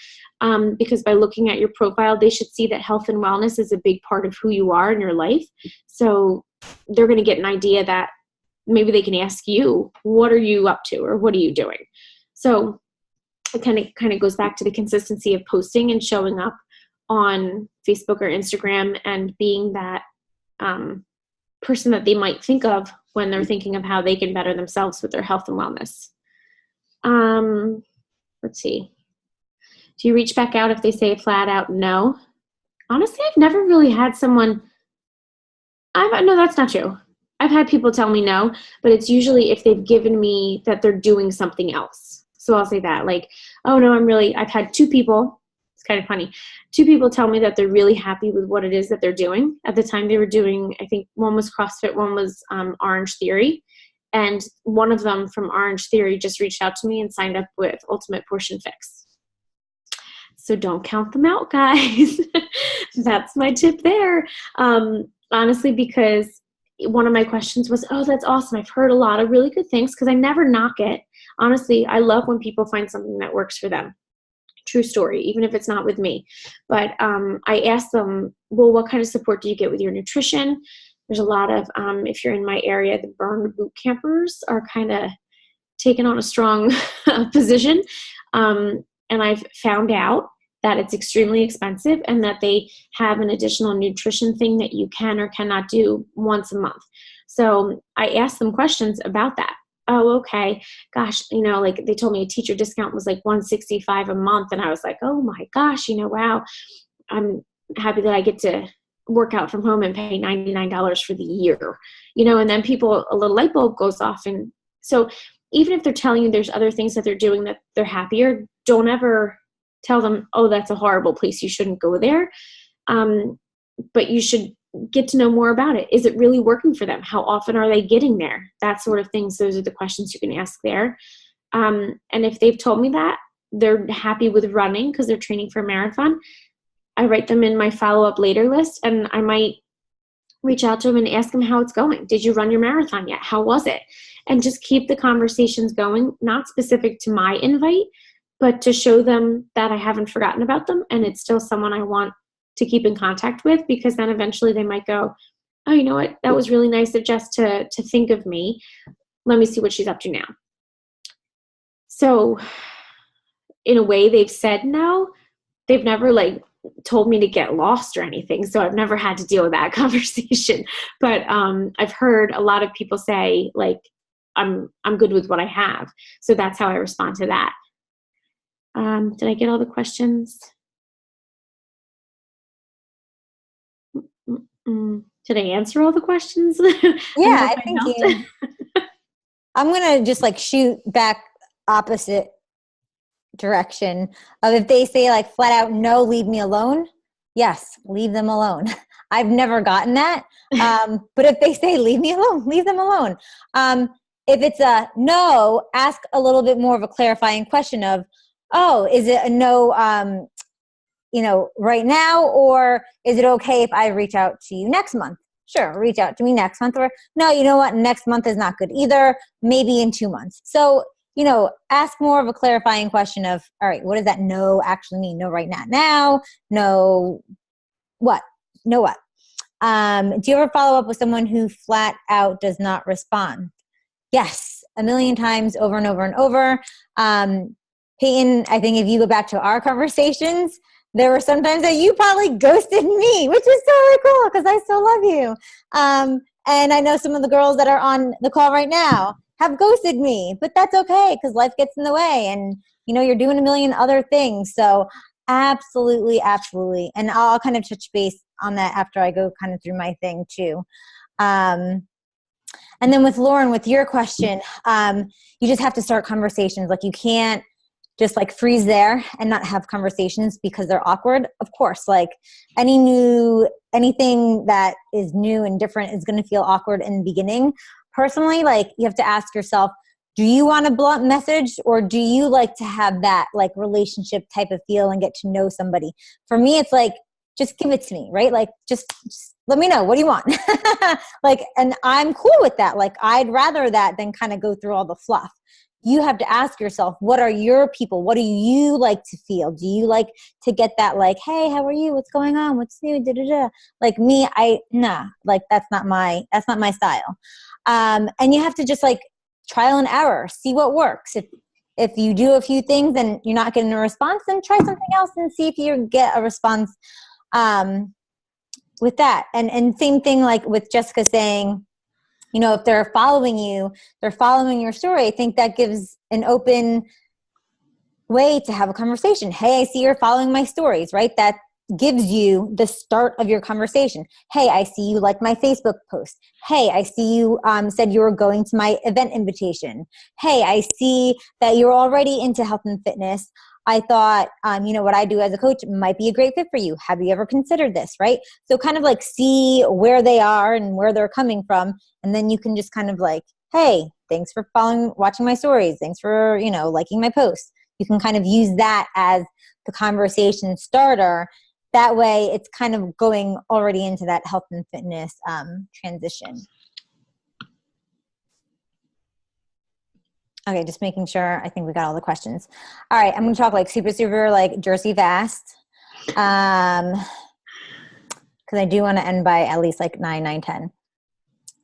because by looking at your profile, they should see that health and wellness is a big part of who you are in your life. So they're going to get an idea that maybe they can ask you, what are you up to, or what are you doing? So it kind of goes back to the consistency of posting and showing up on Facebook or Instagram and being that person that they might think of when they're thinking of how they can better themselves with their health and wellness. Let's see. Do you reach back out if they say flat out no? Honestly, I've never really had someone. No, that's not true. I've had people tell me no, but it's usually if they've given me that they're doing something else. So I'll say that, like, oh no, I've had 2 people. Kind of funny. 2 people tell me that they're really happy with what it is that they're doing. At the time they were doing, I think one was CrossFit, one was Orange Theory. And one of them from Orange Theory just reached out to me and signed up with Ultimate Portion Fix. So don't count them out, guys. That's my tip there. Honestly, because one of my questions was, oh, that's awesome. I've heard a lot of really good things, because I never knock it. Honestly, I love when people find something that works for them. True story, even if it's not with me. But I asked them, well, what kind of support do you get with your nutrition? There's a lot of, if you're in my area, the burn boot campers are kind of taking on a strong position. And I've found out that it's extremely expensive, and that they have an additional nutrition thing that you can or cannot do once a month. So I asked them questions about that. Oh, okay. Gosh, like they told me a teacher discount was like $165 a month. And I was like, oh my gosh, wow, I'm happy that I get to work out from home and pay $99 for the year, and then a little light bulb goes off. And so even if they're telling you there's other things that they're doing that they're happier, don't ever tell them, oh, that's a horrible place, you shouldn't go there. But you should get to know more about it. Is it really working for them? How often are they getting there? That sort of things. Those are the questions you can ask there. And if they've told me that they're happy with running because they're training for a marathon, I write them in my follow-up later list, and I might reach out to them and ask them how it's going. Did you run your marathon yet? How was it? And just keep the conversations going, not specific to my invite, but to show them that I haven't forgotten about them, and it's still someone I want to keep in contact with, because then eventually they might go, oh, you know what? That was really nice of Jess to think of me. Let me see what she's up to now. So in a way, they've said no. They've never told me to get lost or anything. So I've never had to deal with that conversation. But I've heard a lot of people say, I'm good with what I have. So that's how I respond to that. Did I get all the questions? Did I answer all the questions? Yeah, I think I'm going to just shoot back opposite direction of, if they say flat out, no, leave me alone. Yes, leave them alone. I've never gotten that. But if they say, leave me alone, leave them alone. If it's a no, ask a little bit more of a clarifying question of, oh, is it a no, right now, or is it okay if I reach out to you next month? Sure, reach out to me next month. Or no, you know what, next month is not good either, maybe in 2 months. So, ask more of a clarifying question of, all right, what does that no actually mean? No right now, no what? No what? Do you ever follow up with someone who flat out does not respond? Yes. a million times over and over and over. Peyton, I think if you go back to our conversations, there were some times that you probably ghosted me, which is totally cool because I still love you. And I know some of the girls that are on the call right now have ghosted me, but that's okay because life gets in the way and, you know, you're doing a million other things. So absolutely, absolutely. And I'll kind of touch base on that after I go kind of through my thing too. And then with Lauren, with your question, you just have to start conversations. Like you can't just like freeze there and not have conversations because they're awkward. Of course, like anything that is new and different is going to feel awkward in the beginning. Personally, like you have to ask yourself, do you want a blunt message or do you like to have that like relationship type of feel and get to know somebody? For me, it's like, just give it to me, right? Like just let me know, what do you want? Like, and I'm cool with that. Like I'd rather that than kind of go through all the fluff. You have to ask yourself, what are your people? What do you like to feel? Do you like to get that like, hey, how are you? What's going on? What's new? Da, da, da. Like me, like that's not my style. And you have to just like trial and error, see what works. If you do a few things and you're not getting a response, then try something else and see if you get a response with that. And same thing like with Jessica saying, you know, if they're following you, they're following your story. I think that gives an open way to have a conversation. Hey, I see you're following my stories, right? That gives you the start of your conversation. Hey, I see you like my Facebook post. Hey, I see you said you were going to my event invitation. Hey, I see that you're already into health and fitness. I thought, you know, what I do as a coach might be a great fit for you. Have you ever considered this, right? So kind of like see where they are and where they're coming from. And then you can just kind of like, hey, thanks for watching my stories. Thanks for, you know, liking my posts. You can kind of use that as the conversation starter. That way it's kind of going already into that health and fitness transition. Okay, just making sure. I think we got all the questions. All right, I'm going to talk like super like Jersey fast. Because I do want to end by at least like 9:10.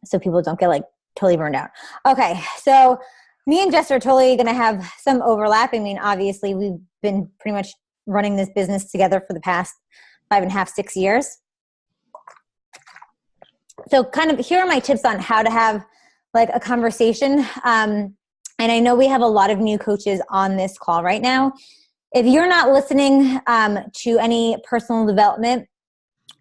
So people don't get like totally burned out. Okay, so me and Jess are totally going to have some overlap. I mean, obviously we've been pretty much running this business together for the past 5.5, 6 years. So kind of here are my tips on how to have like a conversation. And I know we have a lot of new coaches on this call right now. If you're not listening to any personal development,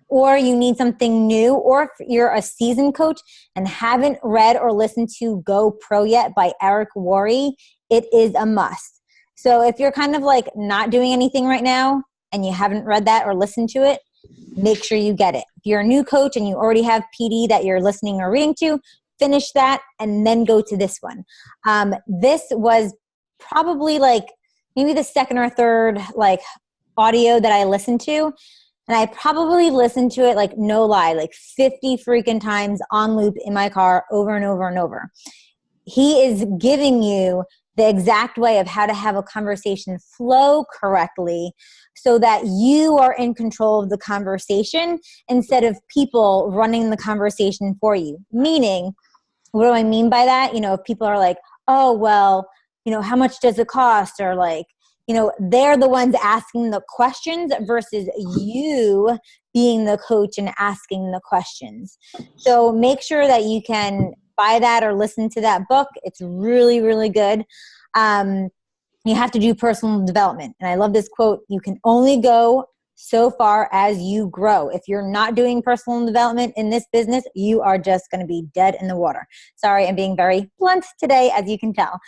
or you need something new, or if you're a seasoned coach and haven't read or listened to Go Pro yet by Eric Worre, it is a must. So if you're kind of like not doing anything right now and you haven't read that or listened to it, make sure you get it. If you're a new coach and you already have PD that you're listening or reading to, finish that and then go to this one. This was probably like maybe the second or third like audio that I listened to. And I probably listened to it like no lie, like 50 freaking times on loop in my car over and over and over. He is giving you the exact way of how to have a conversation flow correctly so that you are in control of the conversation instead of people running the conversation for you. Meaning, what do I mean by that? You know, if people are like, oh, well, you know, how much does it cost? Or like, you know, they're the ones asking the questions versus you being the coach and asking the questions. So make sure that you can buy that or listen to that book. It's really, really good. You have to do personal development. And I love this quote, you can only go so far as you grow. If you're not doing personal development in this business, you are just going to be dead in the water. Sorry, I'm being very blunt today, as you can tell.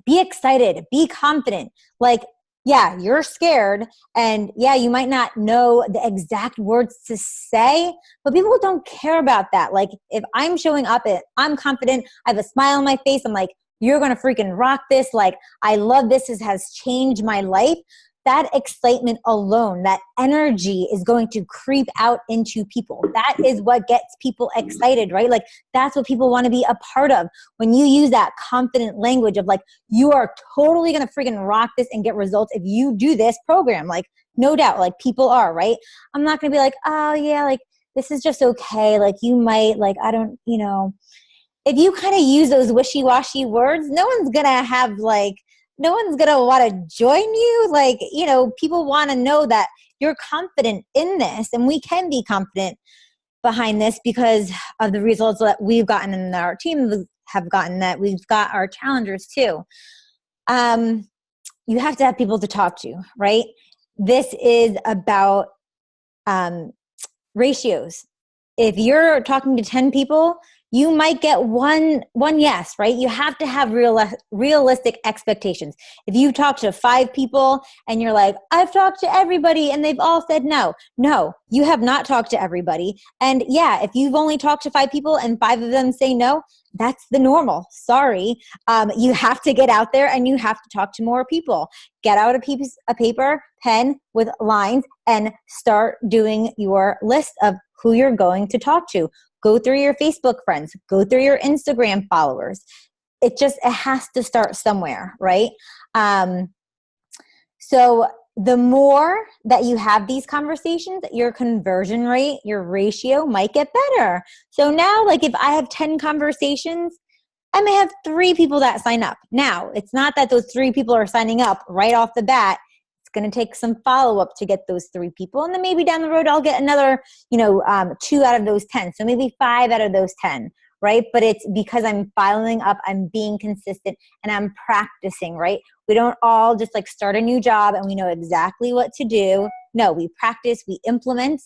Be excited, be confident. Like, yeah, you're scared and yeah, you might not know the exact words to say, but people don't care about that. Like if I'm showing up, I'm confident, I have a smile on my face, I'm like, you're going to freaking rock this. Like, I love this. This has changed my life. That excitement alone, that energy is going to creep out into people. That is what gets people excited, right? Like that's what people want to be a part of. When you use that confident language of like, you are totally going to freaking rock this and get results if you do this program. Like no doubt, like people are, right? I'm not going to be like, oh yeah, like this is just okay. Like you might, like, I don't, you know, if you kind of use those wishy-washy words, no one's going to want to join you. Like, people want to know that you're confident in this, and we can be confident behind this because of the results that we've gotten and that our team have gotten, that we've got our challengers too. You have to have people to talk to, right? This is about ratios. If you're talking to 10 people, you might get one yes, right? You have to have realistic expectations. If you talk to 5 people and you're like, I've talked to everybody and they've all said no. No, you have not talked to everybody. And yeah, if you've only talked to 5 people and 5 of them say no, that's the normal. Sorry. You have to get out there and you have to talk to more people. Get out a paper, pen with lines, and start doing your list of who you're going to talk to. Go through your Facebook friends, go through your Instagram followers. It has to start somewhere, right? So the more that you have these conversations, your conversion rate, your ratio might get better. So now, like if I have 10 conversations, I may have 3 people that sign up. Now, it's not that those 3 people are signing up right off the bat. It's going to take some follow-up to get those 3 people. And then maybe down the road, I'll get another, 2 out of those 10. So maybe 5 out of those 10, right? But it's because I'm following up, I'm being consistent, and I'm practicing, right? We don't all just like start a new job and we know exactly what to do. No, we practice, we implement,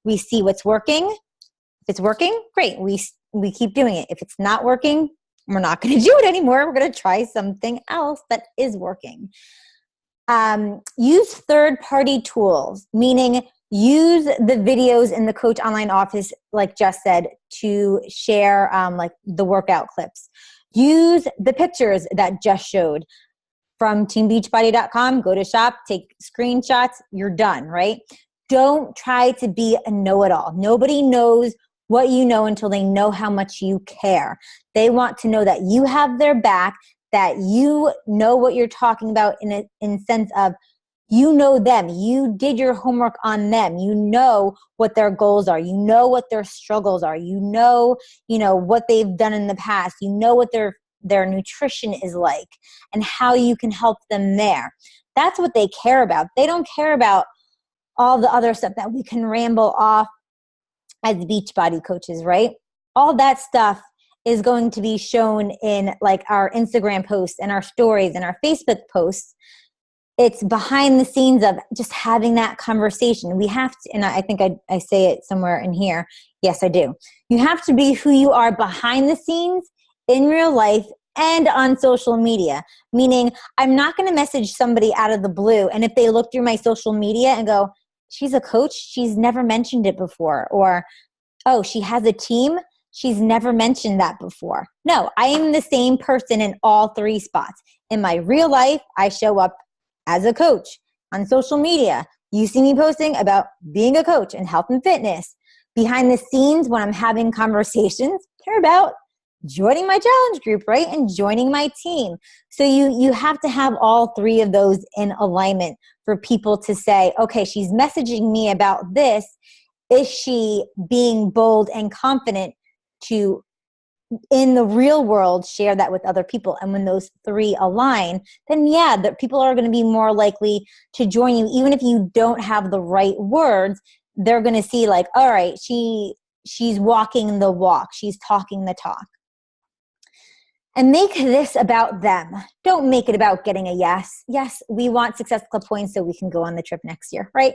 we see what's working. If it's working, great. We keep doing it. If it's not working, we're not going to do it anymore. We're going to try something else that is working. Use third-party tools, meaning use the videos in the Coach Online Office, like Jess said, to share like the workout clips. Use the pictures that Jess showed from teambeachbody.com. Go to shop, take screenshots, you're done, right? Don't try to be a know-it-all. Nobody knows what you know until they know how much you care. They want to know that you have their back, that you know what you're talking about in sense of you know them. You did your homework on them. You know what their goals are. You know what their struggles are. You know what they've done in the past. You know what their nutrition is like and how you can help them there. That's what they care about. They don't care about all the other stuff that we can ramble off as Beachbody coaches, right? All that stuff is going to be shown in like our Instagram posts and our stories and our Facebook posts. It's behind the scenes of just having that conversation. We have to, and I think I say it somewhere in here. Yes, I do. You have to be who you are behind the scenes in real life and on social media. Meaning I'm not going to message somebody out of the blue. And if they look through my social media and go, she's a coach, she's never mentioned it before. Or, oh, she has a team, she's never mentioned that before. No, I am the same person in all 3 spots. In my real life, I show up as a coach. On social media, you see me posting about being a coach and health and fitness. Behind the scenes, when I'm having conversations, they're about joining my challenge group, right? And joining my team. So you have to have all 3 of those in alignment for people to say, okay, she's messaging me about this. Is she being bold and confident to, in the real world, share that with other people? And when those 3 align, then yeah, the people are going to be more likely to join you. Even if you don't have the right words, they're going to see like, all right, she's walking the walk. She's talking the talk. And make this about them. Don't make it about getting a yes. Yes, we want Success Club points so we can go on the trip next year, right?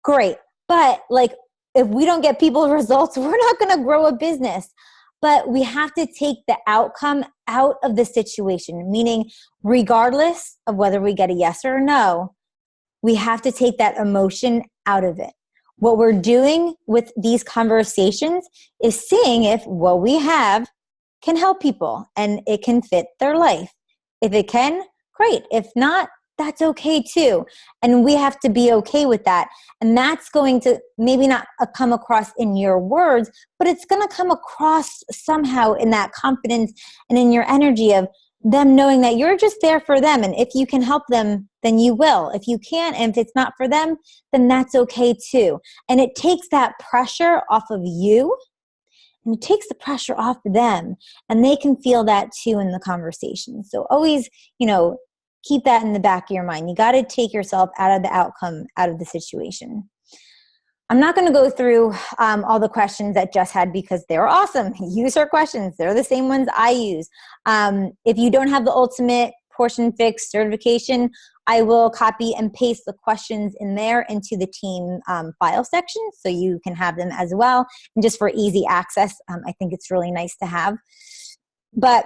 Great. But like, if we don't get people results, we're not going to grow a business. But we have to take the outcome out of the situation, meaning regardless of whether we get a yes or a no, we have to take that emotion out of it. What we're doing with these conversations is seeing if what we have can help people and it can fit their life. If it can, great. If not, that's okay too. And we have to be okay with that. And that's going to maybe not come across in your words, but it's going to come across somehow in that confidence and in your energy of them knowing that you're just there for them. And if you can help them, then you will. If you can't, and if it's not for them, then that's okay too. And it takes that pressure off of you. And it takes the pressure off them, and they can feel that too in the conversation. So always, keep that in the back of your mind. You got to take yourself out of the outcome, out of the situation. I'm not going to go through all the questions that Jess had because they were awesome. Use her questions. They're the same ones I use. If you don't have the Ultimate Portion Fix certification, I will copy and paste the questions in there into the team file section so you can have them as well. And just for easy access, I think it's really nice to have. But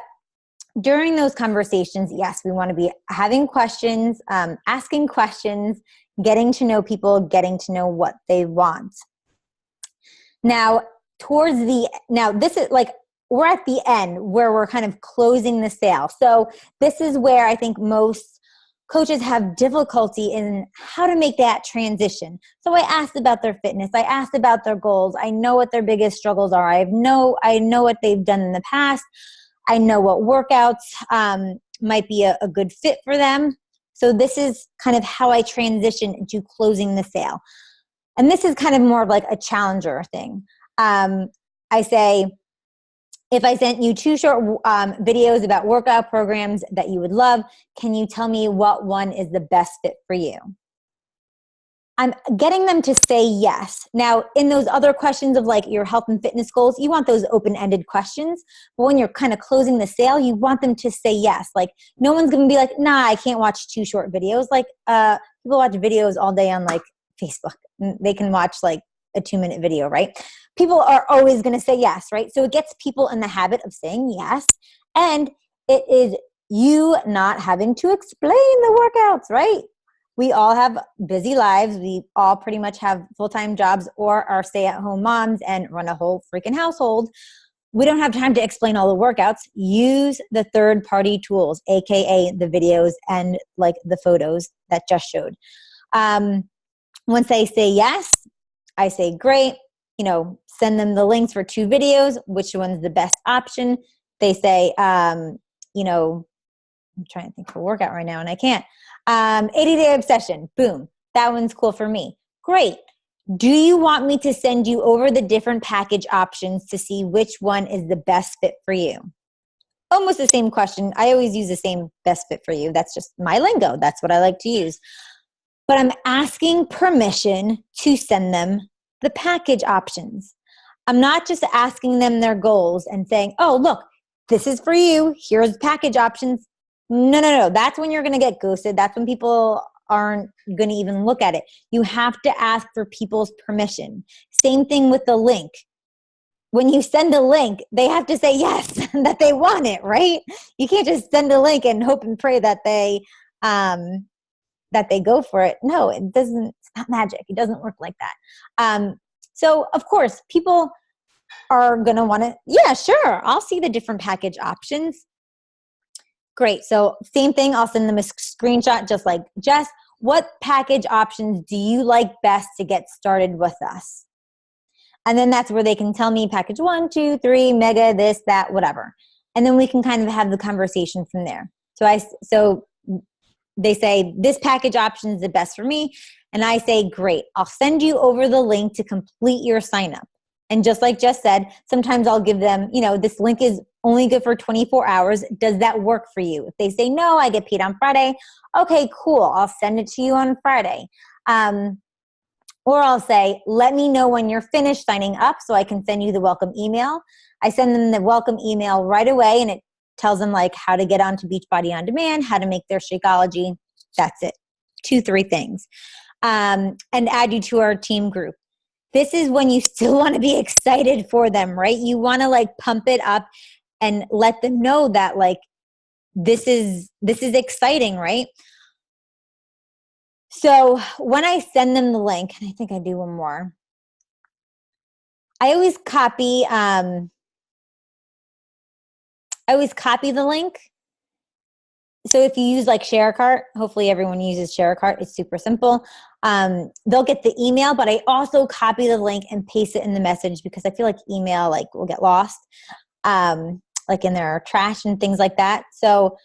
during those conversations, yes, we want to be having questions, asking questions, getting to know people, getting to know what they want. Now, this is like, we're at the end where we're kind of closing the sale. So this is where I think most coaches have difficulty in how to make that transition. So I asked about their fitness. I asked about their goals. I know what their biggest struggles are. I know what they've done in the past. I know what workouts might be a good fit for them. So this is kind of how I transition into closing the sale. And this is kind of more of like a challenger thing. I say, if I sent you 2 short videos about workout programs that you would love, can you tell me what one is the best fit for you? I'm getting them to say yes. Now, in those other questions of like your health and fitness goals, you want those open-ended questions. But when you're kind of closing the sale, you want them to say yes. Like, no one's going to be like, nah, I can't watch 2 short videos. Like, people watch videos all day on like Facebook. They can watch like a 2-minute video, right? People are always going to say yes, right? So it gets people in the habit of saying yes. And it is you not having to explain the workouts, right? We all have busy lives. We all pretty much have full-time jobs or are stay-at-home moms and run a whole freaking household. We don't have time to explain all the workouts. Use the third-party tools, AKA the videos and like the photos that Jess showed. Once they say yes, I say, great, send them the links for 2 videos, which one's the best option. They say, I'm trying to think of a workout right now and I can't. 80-day obsession. Boom. That one's cool for me. Great. Do you want me to send you over the different package options to see which one is the best fit for you? Almost the same question. I always use the same best fit for you. That's just my lingo. That's what I like to use. But I'm asking permission to send them the package options. I'm not just asking them their goals and saying, oh, look, this is for you. Here's package options. No. That's when you're going to get ghosted. That's when people aren't going to even look at it. You have to ask for people's permission. Same thing with the link. When you send a link, they have to say yes, that they want it, right? You can't just send a link and hope and pray that they go for it. No, it doesn't. It's not magic. It doesn't work like that. So of course, people are going to want to, yeah, sure, I'll see the different package options. Great. So same thing. I'll send them a screenshot just like Jess. What package options do you like best to get started with us? And then that's where they can tell me package 1, 2, 3, mega, this, that, whatever. And then we can kind of have the conversation from there. So they say this package option is the best for me. And I say, great, I'll send you over the link to complete your sign up. And just like Jess said, sometimes I'll give them, this link is only good for 24 hours. Does that work for you? If they say, no, I get paid on Friday. Okay, cool. I'll send it to you on Friday. Or I'll say, let me know when you're finished signing up so I can send you the welcome email. I send them the welcome email right away, and it tells them like how to get onto Beachbody On Demand, how to make their Shakeology. That's it. 2, 3 things. And add you to our team group. This is when you still want to be excited for them, right? You want to like pump it up and let them know that like this is exciting, right? So when I send them the link, and I think I do one more, I always copy the link. So if you use like ShareCart, hopefully everyone uses ShareCart. It's super simple. They'll get the email, but I also copy the link and paste it in the message because I feel like email like will get lost, like in their trash and things like that. So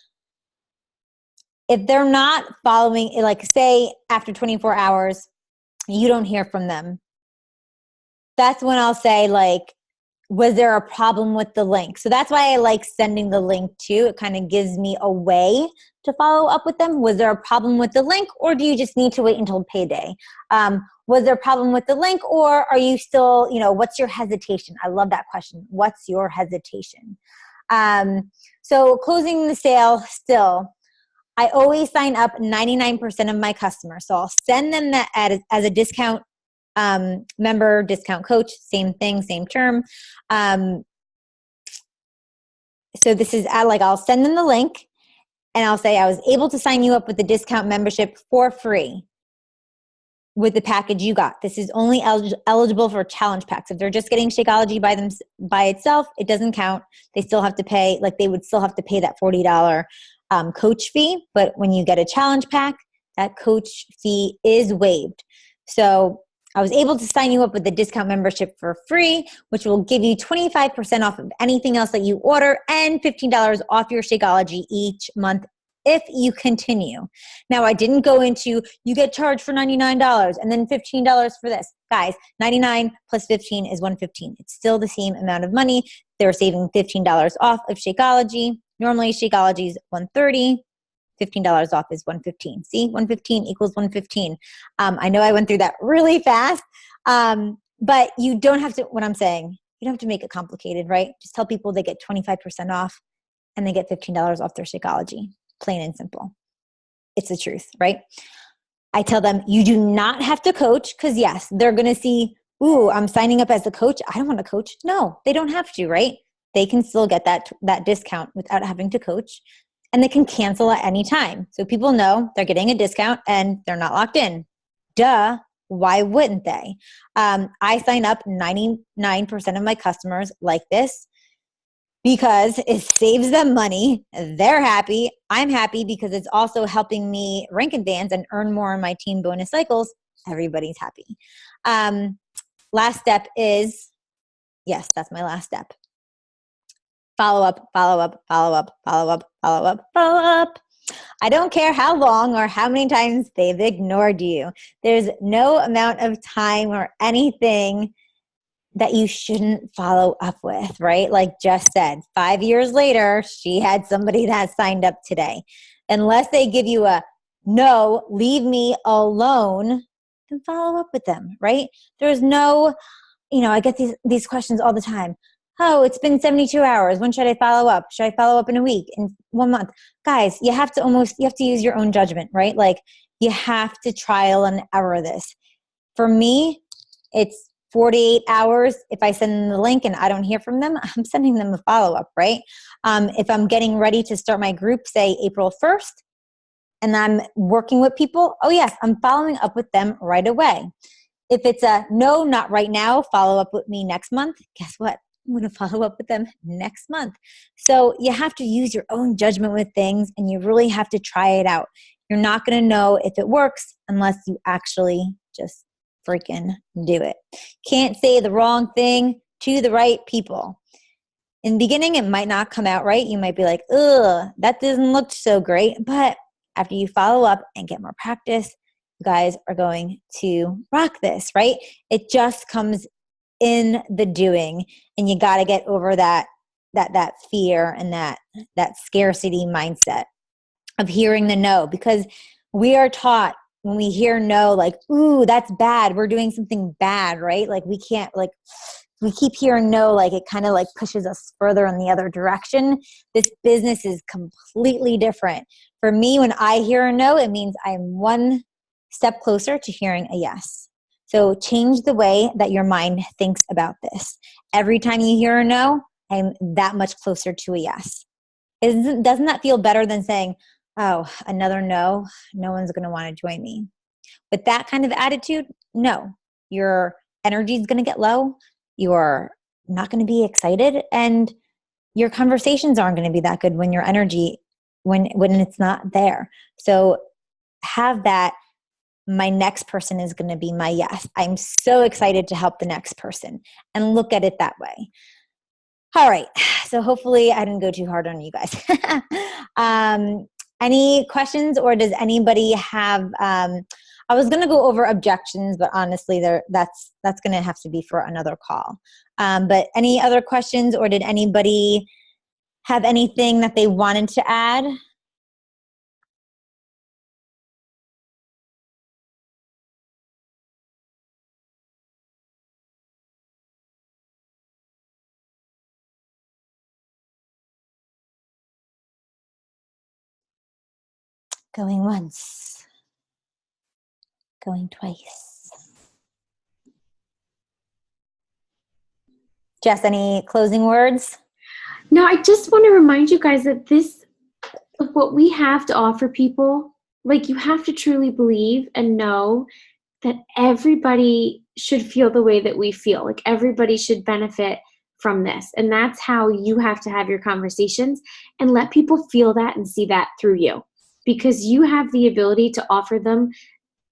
if they're not following, like say after 24 hours, you don't hear from them. That's when I'll say like, was there a problem with the link? So that's why I like sending the link too. It kind of gives me a way to follow up with them. Was there a problem with the link, or do you just need to wait until payday? Was there a problem with the link, or are you still, what's your hesitation? I love that question. What's your hesitation? So closing the sale still, I always sign up 99% of my customers. So I'll send them that as a discount member, discount coach, same thing, same term. So this is I'll send them the link and I'll say I was able to sign you up with the discount membership for free with the package you got. This is only eligible for challenge packs. If they're just getting Shakeology by itself, it doesn't count. They still have to pay, they would still have to pay that $40 coach fee. But when you get a challenge pack, that coach fee is waived. So I was able to sign you up with the discount membership for free, which will give you 25% off of anything else that you order and $15 off your Shakeology each month if you continue. Now, I didn't go into you get charged for $99 and then $15 for this. Guys, 99 plus 15 is $115. It's still the same amount of money. They're saving $15 off of Shakeology. Normally, Shakeology is $130. $15 off is $115. See, $115 equals $115. I know I went through that really fast, but you don't have to, what I'm saying, you don't have to make it complicated, right? Just tell people they get 25% off and they get $15 off their Shakeology. Plain and simple. It's the truth, right? I tell them you do not have to coach because yes, they're going to see, ooh, I'm signing up as a coach. I don't want to coach. No, they don't have to, right? They can still get that discount without having to coach. And they can cancel at any time. So people know they're getting a discount and they're not locked in. Duh, why wouldn't they? I sign up 99% of my customers like this because it saves them money. They're happy. I'm happy because it's also helping me rank advance and earn more in my team bonus cycles. Everybody's happy. Last step is, yes, that's my last step. Follow up, follow up, follow up, follow up, follow up, follow up. I don't care how long or how many times they've ignored you. There's no amount of time or anything that you shouldn't follow up with, right? Like Jess said, 5 years later, she had somebody that signed up today. Unless they give you a no, leave me alone, then follow up with them, right? There's no, I get these questions all the time. Oh, it's been 72 hours. When should I follow up? Should I follow up in a week, in 1 month? Guys, you have to use your own judgment, right? Like you have to trial and error this. For me, it's 48 hours. If I send them the link and I don't hear from them, I'm sending them a follow-up, right? If I'm getting ready to start my group, say April 1st, and I'm working with people, oh yes, I'm following up with them right away. If it's a no, not right now, follow up with me next month, guess what? I'm going to follow up with them next month. So you have to use your own judgment with things and you really have to try it out. You're not going to know if it works unless you actually just freaking do it. Can't say the wrong thing to the right people. In the beginning, it might not come out right. You might be like, ugh, that doesn't look so great. But after you follow up and get more practice, you guys are going to rock this, right? It just comes in the doing, and you got to get over that fear and that scarcity mindset of hearing the no, because we are taught when we hear no, like, ooh, that's bad. We're doing something bad, right? Like we can't, like, we keep hearing no, like it kind of like pushes us further in the other direction. This business is completely different. For me, when I hear a no, it means I'm one step closer to hearing a yes. So change the way that your mind thinks about this. Every time you hear a no, I'm that much closer to a yes. Doesn't that feel better than saying, oh, another no, no one's going to want to join me? With that kind of attitude, no. Your energy is going to get low. You're not going to be excited. And your conversations aren't going to be that good when your energy, when it's not there. So have that. My next person is going to be my yes. I'm so excited to help the next person and look at it that way. All right. So hopefully I didn't go too hard on you guys. Any questions, or does anybody have, I was going to go over objections, but honestly, that's going to have to be for another call. But any other questions, or did anybody have anything that they wanted to add? Going once, going twice. Jess, any closing words? No, I just want to remind you guys that what we have to offer people, like, you have to truly believe and know that everybody should feel the way that we feel. Like, everybody should benefit from this. And that's how you have to have your conversations and let people feel that and see that through you, because you have the ability to offer them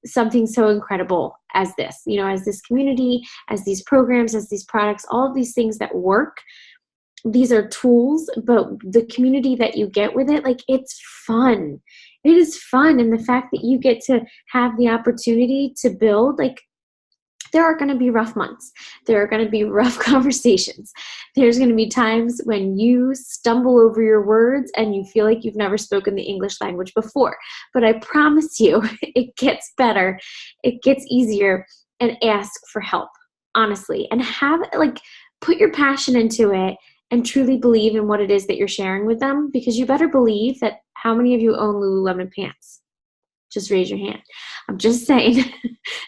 something so incredible as this, as this community, as these programs, as these products, all of these things that work. These are tools, but the community that you get with it, like, it's fun. It is fun. And the fact that you get to have the opportunity to build, like, there are going to be rough months. There are going to be rough conversations. There's going to be times when you stumble over your words and you feel like you've never spoken the English language before. But I promise you, it gets better. It gets easier. And ask for help, honestly. And put your passion into it and truly believe in what it is that you're sharing with them, because you better believe that. How many of you own Lululemon pants? Just raise your hand. I'm just saying,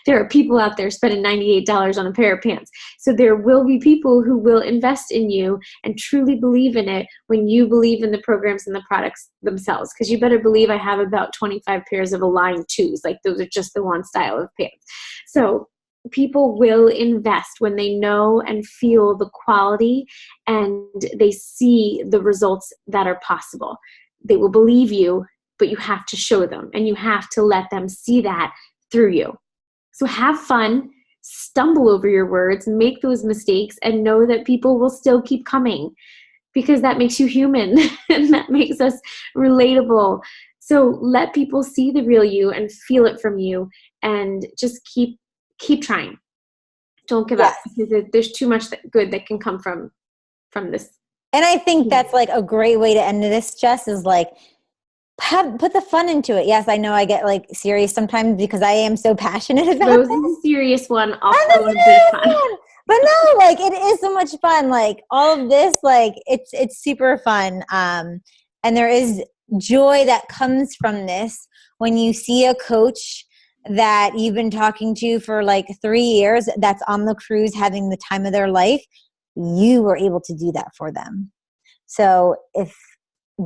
there are people out there spending $98 on a pair of pants. So there will be people who will invest in you and truly believe in it when you believe in the programs and the products themselves. Because you better believe I have about 25 pairs of Align 2s. Like, those are just the one style of pants. So people will invest when they know and feel the quality and they see the results that are possible. They will believe you, but you have to show them and you have to let them see that through you. So have fun, stumble over your words, make those mistakes, and know that people will still keep coming, because that makes you human and that makes us relatable. So let people see the real you and feel it from you, and just keep trying. Don't give up, because there's too much good that can come from this. And I think that's like a great way to end this, Jess, is like, put the fun into it. Yes, I know I get like serious sometimes because I am so passionate about Rose it. is a serious one. Also a bit of fun. But no, like, it is so much fun. Like, all of this, like, it's super fun. And there is joy that comes from this when you see a coach that you've been talking to for like 3 years that's on the cruise having the time of their life. You were able to do that for them. So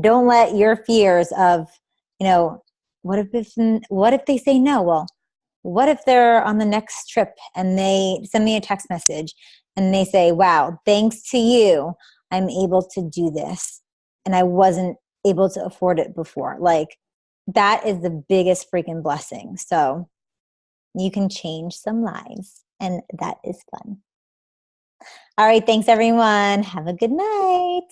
don't let your fears of, what if they say no? Well, what if they're on the next trip and they send me a text message and they say, wow, thanks to you, I'm able to do this. And I wasn't able to afford it before. Like, that is the biggest freaking blessing. So you can change some lives, and that is fun. All right. Thanks, everyone. Have a good night.